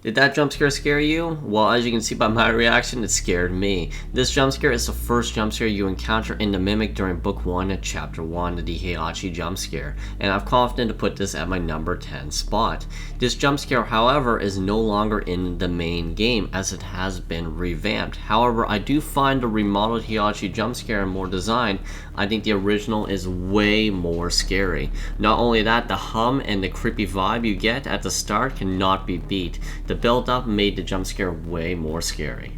Did that jump scare scare you? Well, as you can see by my reaction, it scared me. This jump scare is the first jump scare you encounter in the Mimic during Book 1 and Chapter 1, the Heihachi jump scare, and I'm confident to put this at my number 10 spot. This jump scare, however, is no longer in the main game as it has been revamped. However, I do find the remodeled Heihachi jump scare more designed. I think the original is way more scary. Not only that, the hum and the creepy vibe you get at the start cannot be beat. The build-up made the jump scare way more scary.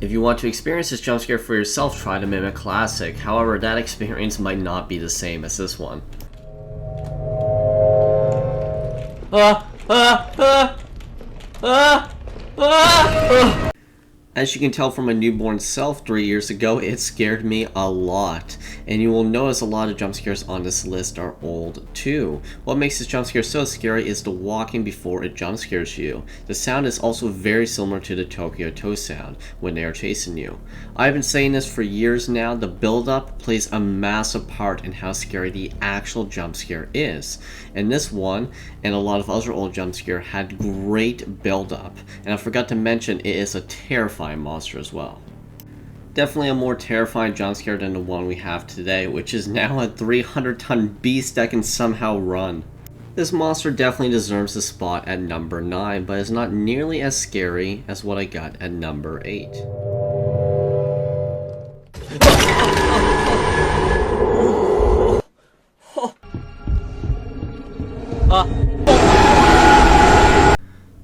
If you want to experience this jump scare for yourself, try the Mimic Classic. However, that experience might not be the same as this one. As you can tell from my newborn self 3 years ago, it scared me a lot. And you will notice a lot of jump scares on this list are old too. What makes this jump scare so scary is the walking before it jump scares you. The sound is also very similar to the Tokyo Toe sound when they are chasing you. I've been saying this for years now, the build-up plays a massive part in how scary the actual jump scare is. And this one, and a lot of other old jump scare, had great build-up. And I forgot to mention, it is a terrifying monster as well. Definitely a more terrifying jump scare than the one we have today, which is now a 300-ton beast that can somehow run. This monster definitely deserves a spot at number 9, but is not nearly as scary as what I got at number 8.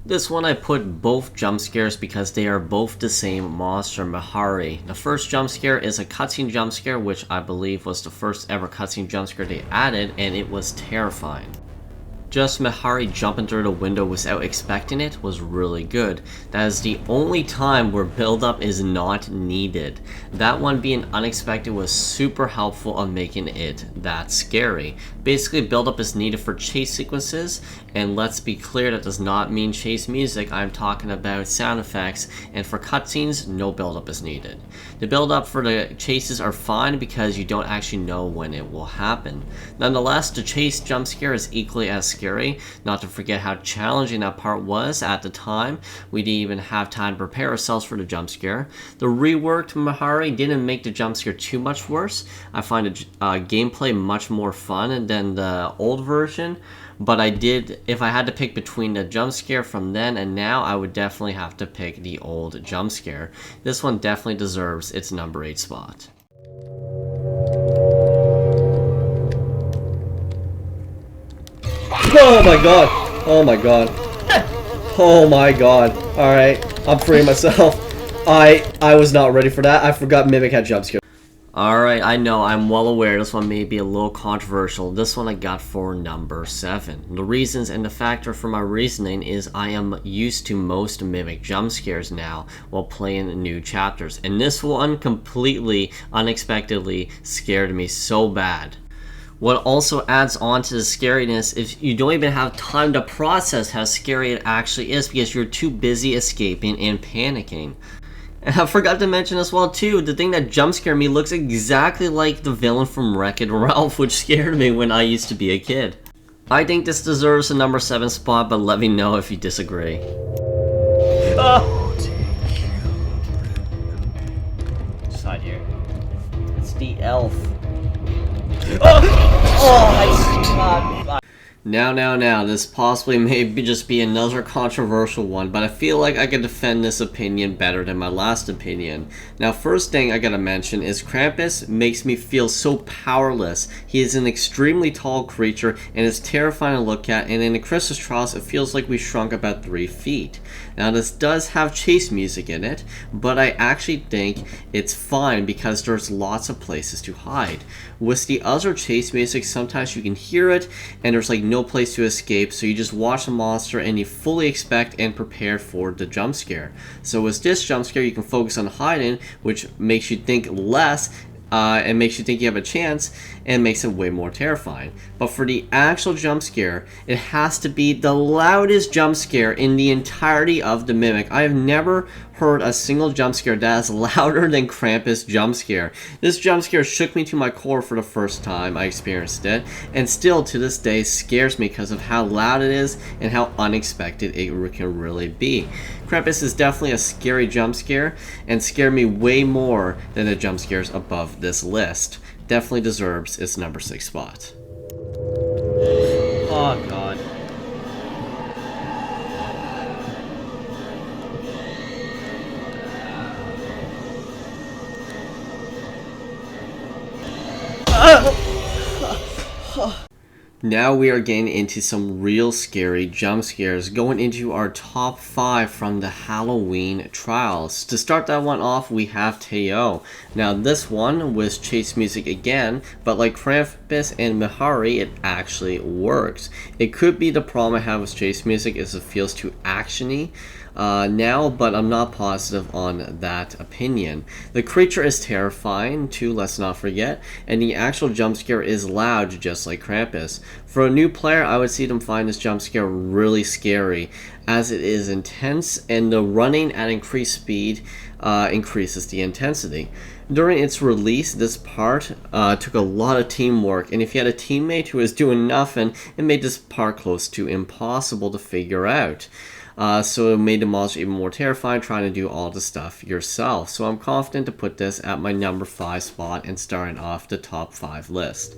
This one I put both jump scares because they are both the same monster, Mihari. The first jump scare is a cutscene jump scare, which I believe was the first ever cutscene jump scare they added, and it was terrifying. Just Mihari jumping through the window without expecting it was really good. That is the only time where build-up is not needed. That one being unexpected was super helpful on making it that scary. Basically, build-up is needed for chase sequences, and let's be clear, that does not mean chase music. I'm talking about sound effects, and for cutscenes, no build-up is needed. The build-up for the chases are fine because you don't actually know when it will happen. Nonetheless, the chase jump scare is equally as scary, not to forget how challenging that part was at the time. We didn't even have time to prepare ourselves for the jump scare. The reworked Mihari didn't make the jump scare too much worse. I find the gameplay much more fun than the old version, but if I had to pick between the jump scare from then and now, I would definitely have to pick the old jump scare. This one definitely deserves its number 8 spot. Oh my god! Oh my god. Oh my god. Alright, I'm freeing myself. I was not ready for that. I forgot Mimic had jump scare. Alright, I know, I'm well aware this one may be a little controversial. This one I got for number 7. The reasons and the factor for my reasoning is I am used to most Mimic jump scares now while playing new chapters. And this one completely, unexpectedly scared me so bad. What also adds on to the scariness is you don't even have time to process how scary it actually is because you're too busy escaping and panicking. And I forgot to mention as well too, the thing that jump scared me looks exactly like the villain from Wreck-It Ralph, which scared me when I used to be a kid. I think this deserves a number 7 spot, but let me know if you disagree. Side here. It's the elf. Now, this possibly may just be another controversial one, but I feel like I can defend this opinion better than my last opinion. Now, first thing I gotta mention is Krampus makes me feel so powerless. He is an extremely tall creature and is terrifying to look at, and in the Christmas Trials, it feels like we shrunk about 3 feet. Now, this does have chase music in it, but I actually think it's fine because there's lots of places to hide. With the other chase music, sometimes you can hear it, and there's like no place to escape, so you just watch the monster and you fully expect and prepare for the jump scare. So with this jump scare, you can focus on hiding, which makes you think less and makes you think you have a chance, and makes it way more terrifying. But for the actual jump scare, it has to be the loudest jump scare in the entirety of the Mimic. I have never heard a single jump scare that is louder than Krampus jump scare. This jump scare shook me to my core for the first time I experienced it, and still to this day scares me because of how loud it is and how unexpected it can really be. Krampus is definitely a scary jump scare, and scared me way more than the jump scares above this list. Definitely deserves its number 6 spot. Oh god. Now we are getting into some real scary jump scares, going into our top 5 from the Halloween trials. To start that one off, we have Teo. Now this one was chase music again, but like Krampus and Mihari, it actually works. It could be the problem I have with chase music is it feels too actiony now, but I'm not positive on that opinion. The creature is terrifying too, let's not forget, and the actual jump scare is loud just like Krampus. For a new player, I would see them find this jump scare really scary, as it is intense, and the running at increased speed increases the intensity. During its release, this part took a lot of teamwork, and if you had a teammate who was doing nothing, it made this part close to impossible to figure out. So it made the monster even more terrifying trying to do all the stuff yourself. So I'm confident to put this at my number 5 spot and starting off the top 5 list.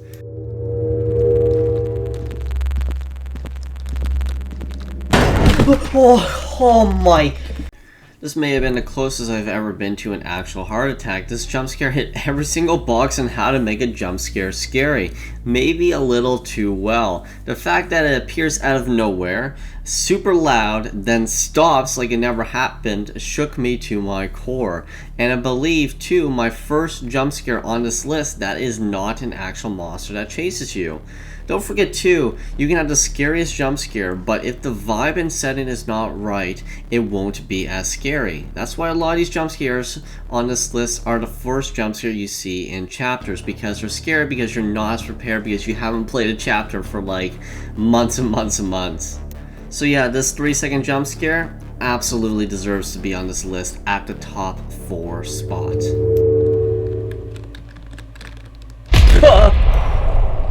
Oh my! This may have been the closest I've ever been to an actual heart attack. This jump scare hit every single box on how to make a jump scare scary. Maybe a little too well. The fact that it appears out of nowhere, super loud, then stops like it never happened, shook me to my core. And I believe too, my first jump scare on this list, that is not an actual monster that chases you. Don't forget too, you can have the scariest jump scare, but if the vibe and setting is not right, it won't be as scary. That's why a lot of these jump scares on this list are the first jump scare you see in chapters, because they're scary because you're not as prepared because you haven't played a chapter for like months and months and months. So yeah, this 3-second jump scare absolutely deserves to be on this list at the top 4 spot.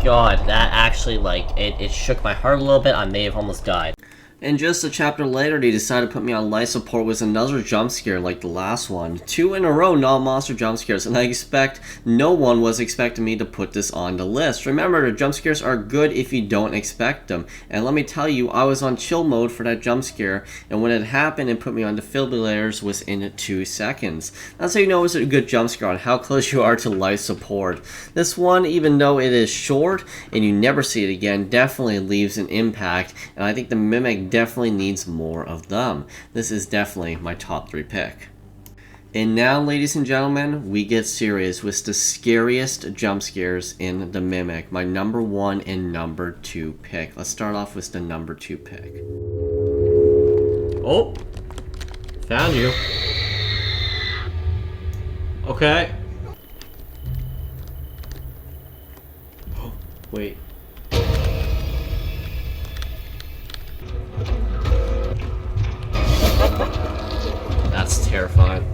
God, that actually, like, it shook my heart a little bit. I may have almost died. And just a chapter later, they decided to put me on life support with another jump scare like the last one. 2 in a row non-monster jump scares, and I expect no one was expecting me to put this on the list. Remember, the jump scares are good if you don't expect them. And let me tell you, I was on chill mode for that jump scare, and when it happened, it put me on defibrillators within 2 seconds. That's how you know it's a good jump scare on how close you are to life support. This one, even though it is short and you never see it again, definitely leaves an impact, and I think the Mimic definitely needs more of them. This is definitely my top 3 pick. And now, ladies and gentlemen, we get serious with the scariest jump scares in the Mimic. My number 1 and number 2 pick. Let's start off with the number 2 pick. Oh! Found you. Okay. Wait. That's terrifying.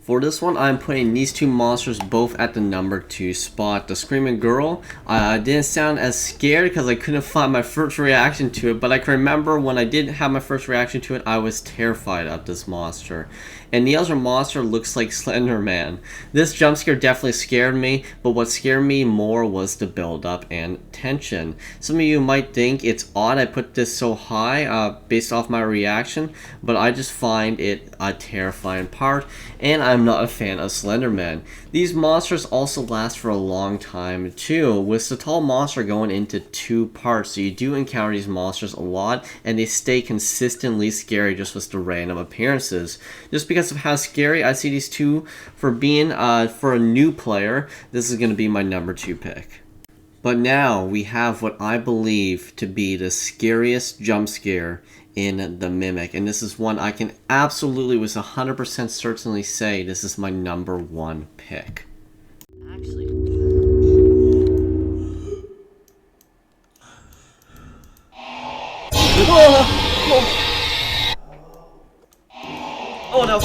For this one, I'm putting these 2 monsters both at the number 2 spot. The Screaming Girl didn't sound as scared because I couldn't find my first reaction to it, but I can remember when I did have my first reaction to it, I was terrified of this monster. And the other monster looks like Slender Man. This jump scare definitely scared me, but what scared me more was the build up and tension. Some of you might think it's odd I put this so high based off my reaction, but I just find it a terrifying part, and I'm not a fan of Slender Man. These monsters also last for a long time too, with the tall monster going into 2 parts, so you do encounter these monsters a lot, and they stay consistently scary just with the random appearances. Just because of how scary I see these 2 for being for a new player, this is going to be my number 2 pick. But now we have what I believe to be the scariest jump scare in the Mimic, and this is one I can absolutely with 100% certainly say this is my number 1 pick. Actually, Oh no!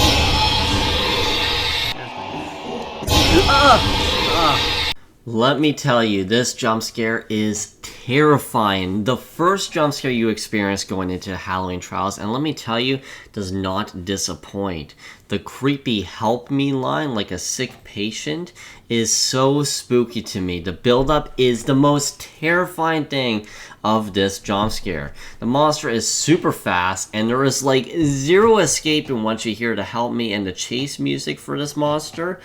Let me tell you, this jump scare is terrifying. The first jump scare you experience going into Halloween Trials, and let me tell you, does not disappoint. The creepy help me line, like a sick patient, is so spooky to me. The build-up is the most terrifying thing of this jump scare. The monster is super fast, and there is like zero escaping once you hear the help me and the chase music for this monster.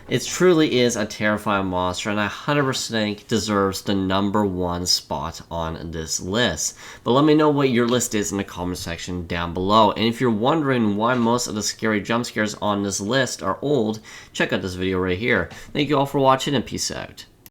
It truly is a terrifying monster, and I 100% think deserves the #1 spot on this list. But let me know what your list is in the comment section down below. And if you're wondering why most of the scary jump scares on this list are old, check out this video right here. Thank you all for watching, and peace out.